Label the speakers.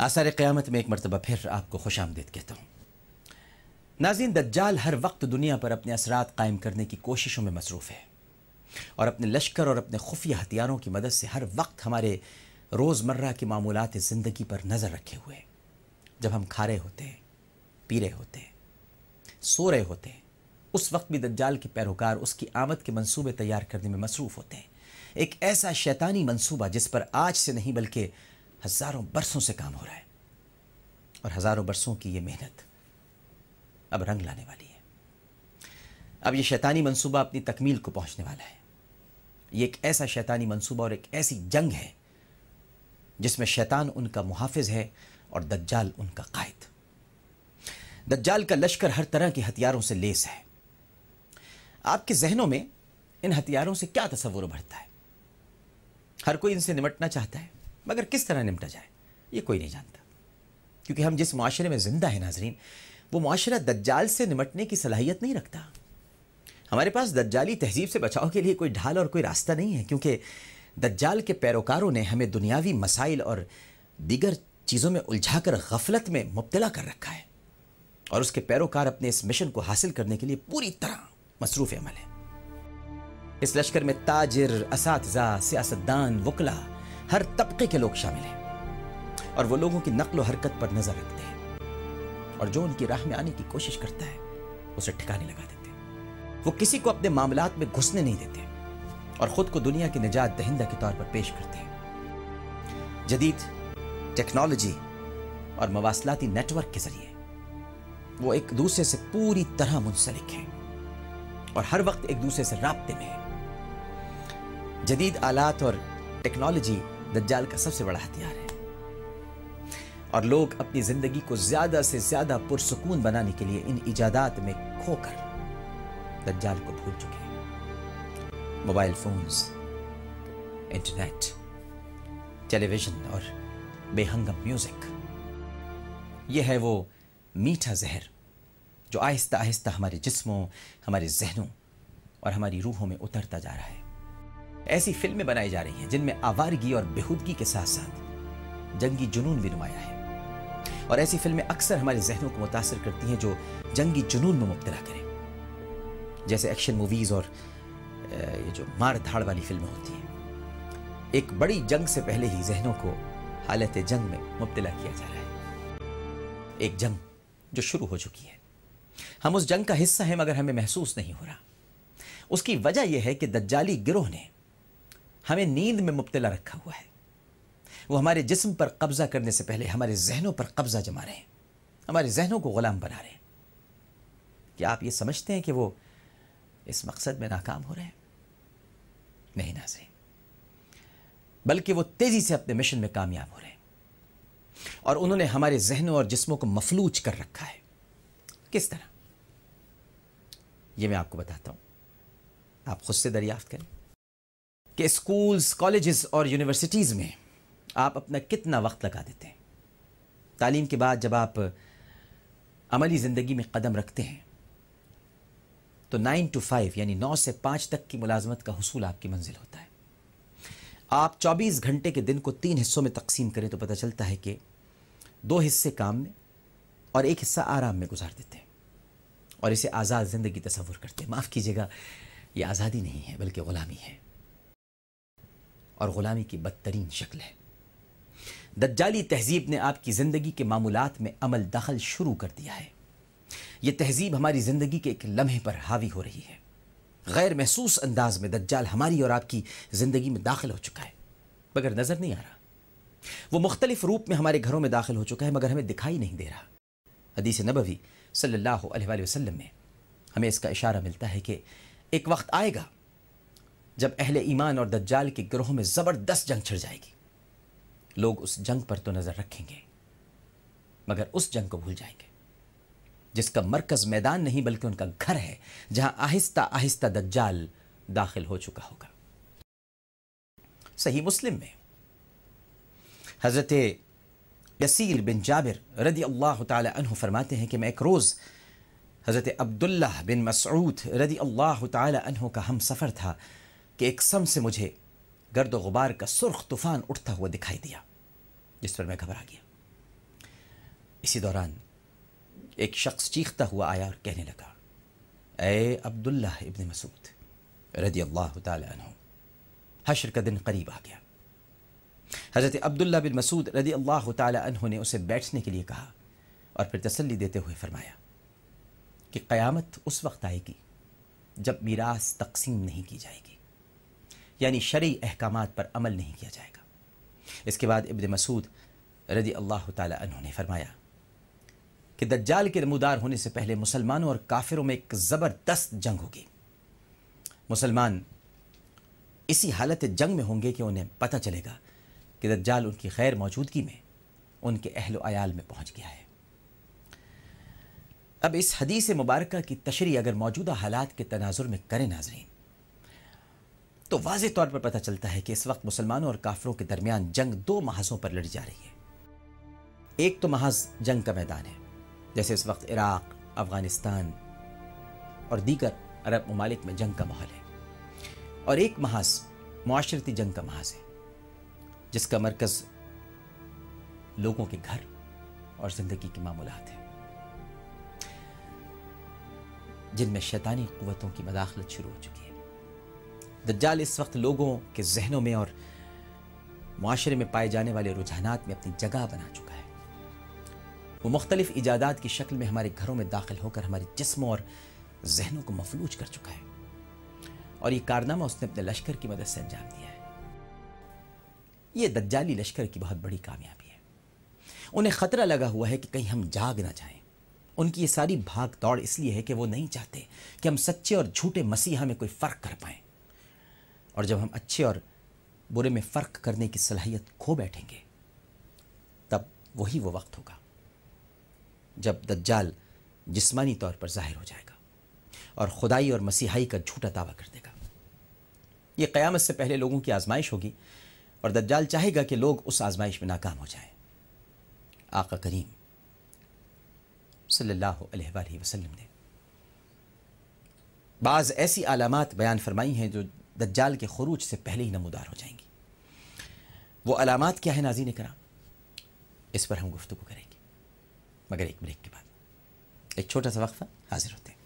Speaker 1: آثار قیامت میں ایک مرتبہ پھر آپ کو خوش آمدید کہتا ہوں۔ ناظرین، دجال ہر وقت دنیا پر اپنے اثرات قائم کرنے کی کوششوں میں مصروف ہے اور اپنے لشکر اور اپنے خفیہ ہتھیاروں کی مدد سے ہر وقت ہمارے روزمرہ کی معمولات زندگی پر نظر رکھے ہوئے ہیں۔ جب ہم کھا رہے ہوتے ہیں، پی رہے ہوتے ہیں، سو رہے ہوتے ہیں، اس وقت بھی دجال کے پیروکار اس کی آمد کے منصوبے تیار کرنے میں مصروف ہوتے ہیں۔ ایک ایسا شیطانی منصوبہ جس پر آج سے نہیں بلکہ ہزاروں برسوں سے کام ہو رہا ہے، اور ہزاروں برسوں کی یہ محنت اب رنگ لانے والی ہے۔ اب یہ شیطانی منصوبہ اپنی تکمیل کو پہنچنے والا ہے۔ یہ ایک ایسا شیطانی منصوبہ اور ایک ایسی جنگ ہے جس میں شیطان ان کا محافظ ہے اور دجال ان کا قائد۔ دجال کا لشکر ہر طرح کے ہتھیاروں سے لیس ہے۔ آپ کے ذہنوں میں ان ہتھیاروں سے کیا تصور ابھرتا ہے؟ ہر کوئی ان سے نمٹنا چاہتا ہے، مگر کس طرح نمٹا جائے یہ کوئی نہیں جانتا، کیونکہ ہم جس معاشرے میں زندہ ہیں ناظرین، وہ معاشرہ دجال سے نمٹنے کی صلاحیت نہیں رکھتا۔ ہمارے پاس دجالی تہذیب سے بچاؤ کے لیے کوئی ڈھال اور کوئی راستہ نہیں ہے، کیونکہ دجال کے پیروکاروں نے ہمیں دنیاوی مسائل اور دیگر چیزوں میں الجھا کر غفلت میں مبتلا کر رکھا ہے، اور اس کے پیروکار اپنے اس مشن کو حاصل کرنے کے لیے پوری طرح مصروف عمل ہیں۔ اس لشکر میں تاجر، اساتذہ، سیاستدان، وکلا، ہر طبقے کے لوگ شامل ہیں، اور وہ لوگوں کی نقل و حرکت پر نظر رکھتے ہیں، اور جو ان کی راہ میں آنے کی کوشش کرتا ہے اسے ٹھکانے لگا دیتے ہیں۔ وہ کسی کو اپنے معاملات میں گھسنے نہیں دیتے اور خود کو دنیا کے نجات دہندہ کے طور پر پیش کرتے ہیں۔ جدید ٹیکنالوجی اور مواصلاتی نیٹ ورک کے ذریعے وہ ایک دوسرے سے پوری طرح منسلک ہیں اور ہر وقت ایک دوسرے سے رابطے میں ہیں۔ جدید آلات اور ٹیکنالوجی دجال کا سب سے بڑا ہتھیار ہے، اور لوگ اپنی زندگی کو زیادہ سے زیادہ پرسکون بنانے کے لیے ان ایجادات میں کھو کر دجال کو بھول چکے ہیں۔ موبائل فونز، انٹرنیٹ، ٹیلی ویژن اور بے ہنگم میوزک، یہ ہے وہ میٹھا زہر جو آہستہ آہستہ ہمارے جسموں، ہمارے ذہنوں اور ہماری روحوں میں اترتا جا رہا ہے۔ ایسی فلمیں بنائی جا رہی ہیں جن میں آوارگی اور بےہودگی کے ساتھ ساتھ جنگی جنون بھی نمایاں ہے، اور ایسی فلمیں اکثر ہمارے ذہنوں کو متاثر کرتی ہیں جو جنگی جنون میں مبتلا کریں، جیسے ایکشن موویز اور یہ جو مار دھاڑ والی فلمیں ہوتی ہیں۔ ایک بڑی جنگ سے پہلے ہی ذہنوں کو حالت جنگ میں مبتلا کیا جا رہا ہے، ایک جنگ جو شروع ہو چکی ہے۔ ہم اس جنگ کا حصہ ہیں مگر ہمیں محسوس نہیں ہو رہا۔ اس کی وجہ یہ ہے کہ دجالی گروہ نے ہمیں نیند میں مبتلا رکھا ہوا ہے۔ وہ ہمارے جسم پر قبضہ کرنے سے پہلے ہمارے ذہنوں پر قبضہ جما رہے ہیں، ہمارے ذہنوں کو غلام بنا رہے ہیں۔ کیا آپ یہ سمجھتے ہیں کہ وہ اس مقصد میں ناکام ہو رہے ہیں؟ نہیں ناظرین، بلکہ وہ تیزی سے اپنے مشن میں کامیاب ہو رہے ہیں، اور انہوں نے ہمارے ذہنوں اور جسموں کو مفلوج کر رکھا ہے۔ کس طرح؟ یہ میں آپ کو بتاتا ہوں، آپ خود سے دریافت کریں کہ اسکولز، کالجز اور یونیورسٹیز میں آپ اپنا کتنا وقت لگا دیتے ہیں۔ تعلیم کے بعد جب آپ عملی زندگی میں قدم رکھتے ہیں تو 9 to 5 یعنی 9 سے 5 تک کی ملازمت کا حصول آپ کی منزل ہوتا ہے۔ آپ 24 گھنٹے کے دن کو 3 حصوں میں تقسیم کریں تو پتہ چلتا ہے کہ 2 حصے کام میں اور 1 حصہ آرام میں گزار دیتے ہیں، اور اسے آزاد زندگی تصور کرتے ہیں۔ معاف کیجیے گا، یہ آزادی نہیں ہے بلکہ غلامی ہے، اور غلامی کی بدترین شکل ہے۔ دجالی تہذیب نے آپ کی زندگی کے معمولات میں عمل دخل شروع کر دیا ہے۔ یہ تہذیب ہماری زندگی کے ایک لمحے پر حاوی ہو رہی ہے۔ غیر محسوس انداز میں دجال ہماری اور آپ کی زندگی میں داخل ہو چکا ہے مگر نظر نہیں آ رہا۔ وہ مختلف روپ میں ہمارے گھروں میں داخل ہو چکا ہے مگر ہمیں دکھائی نہیں دے رہا۔ حدیث نبوی صلی اللہ علیہ وآلہ وسلم میں ہمیں اس کا اشارہ ملتا ہے کہ ایک وقت آئے گا جب اہل ایمان اور دجال کے گروہوں میں زبردست جنگ چھڑ جائے گی۔ لوگ اس جنگ پر تو نظر رکھیں گے مگر اس جنگ کو بھول جائیں گے جس کا مرکز میدان نہیں بلکہ ان کا گھر ہے، جہاں آہستہ آہستہ دجال داخل ہو چکا ہوگا۔ صحیح مسلم میں حضرت یسیر بن جابر رضی اللہ تعالی عنہ فرماتے ہیں کہ میں ایک روز حضرت عبداللہ بن مسعود رضی اللہ تعالی عنہ کا ہم سفر تھا کہ ایک سم سے مجھے گرد و غبار کا سرخ طوفان اٹھتا ہوا دکھائی دیا، جس پر میں گھبرا گیا۔ اسی دوران ایک شخص چیختا ہوا آیا اور کہنے لگا، اے عبداللہ ابن مسعود رضی اللہ تعالی عنہ، حشر کا دن قریب آ گیا۔ حضرت عبداللہ بن مسعود رضی اللہ تعالی عنہ نے اسے بیٹھنے کے لیے کہا اور پھر تسلی دیتے ہوئے فرمایا کہ قیامت اس وقت آئے گی جب میراث تقسیم نہیں کی جائے گی، یعنی شرعی احکامات پر عمل نہیں کیا جائے گا۔ اس کے بعد ابن مسعود رضی اللہ تعالی عنہ نے فرمایا کہ دجال کے نمودار ہونے سے پہلے مسلمانوں اور کافروں میں ایک زبردست جنگ ہوگی۔ مسلمان اسی حالت جنگ میں ہوں گے کہ انہیں پتہ چلے گا کہ دجال ان کی غیر موجودگی میں ان کے اہل و عیال میں پہنچ گیا ہے۔ اب اس حدیث مبارکہ کی تشریح اگر موجودہ حالات کے تناظر میں کریں ناظرین، تو واضح طور پر پتہ چلتا ہے کہ اس وقت مسلمانوں اور کافروں کے درمیان جنگ دو محاذوں پر لڑی جا رہی ہے۔ ایک تو محاذ جنگ کا میدان ہے، جیسے اس وقت عراق، افغانستان اور دیگر عرب ممالک میں جنگ کا ماحول ہے، اور ایک محاذ معاشرتی جنگ کا محاذ ہے، جس کا مرکز لوگوں کے گھر اور زندگی کے معمولات ہیں، جن میں شیطانی قوتوں کی مداخلت شروع ہو چکی ہے۔ دجال اس وقت لوگوں کے ذہنوں میں اور معاشرے میں پائے جانے والے رجحانات میں اپنی جگہ بنا چکا ہے۔ وہ مختلف ایجادات کی شکل میں ہمارے گھروں میں داخل ہو کر ہمارے جسموں اور ذہنوں کو مفلوج کر چکا ہے، اور یہ کارنامہ اس نے اپنے لشکر کی مدد سے انجام دیا ہے۔ یہ دجالی لشکر کی بہت بڑی کامیابی ہے۔ انہیں خطرہ لگا ہوا ہے کہ کہیں ہم جاگ نہ جائیں۔ ان کی یہ ساری بھاگ دوڑ اس لیے ہے کہ وہ نہیں چاہتے کہ ہم سچے اور جھوٹے مسیحا میں کوئی فرق کر پائیں، اور جب ہم اچھے اور برے میں فرق کرنے کی صلاحیت کھو بیٹھیں گے، تب وہی وہ وقت ہوگا جب دجال جسمانی طور پر ظاہر ہو جائے گا اور خدائی اور مسیحائی کا جھوٹا دعویٰ کر دے گا۔ یہ قیامت سے پہلے لوگوں کی آزمائش ہوگی، اور دجال چاہے گا کہ لوگ اس آزمائش میں ناکام ہو جائیں۔ آقا کریم صلی اللہ علیہ وآلہ وسلم نے بعض ایسی علامات بیان فرمائی ہیں جو دجال کے خروج سے پہلے ہی نمودار ہو جائیں گی۔ وہ علامات کیا ہیں ناظرین کرام؟ اس پر ہم گفتگو کریں گے، مگر ایک بریک کے بعد۔ ایک چھوٹا سا وقفہ، حاضر ہوتے ہیں۔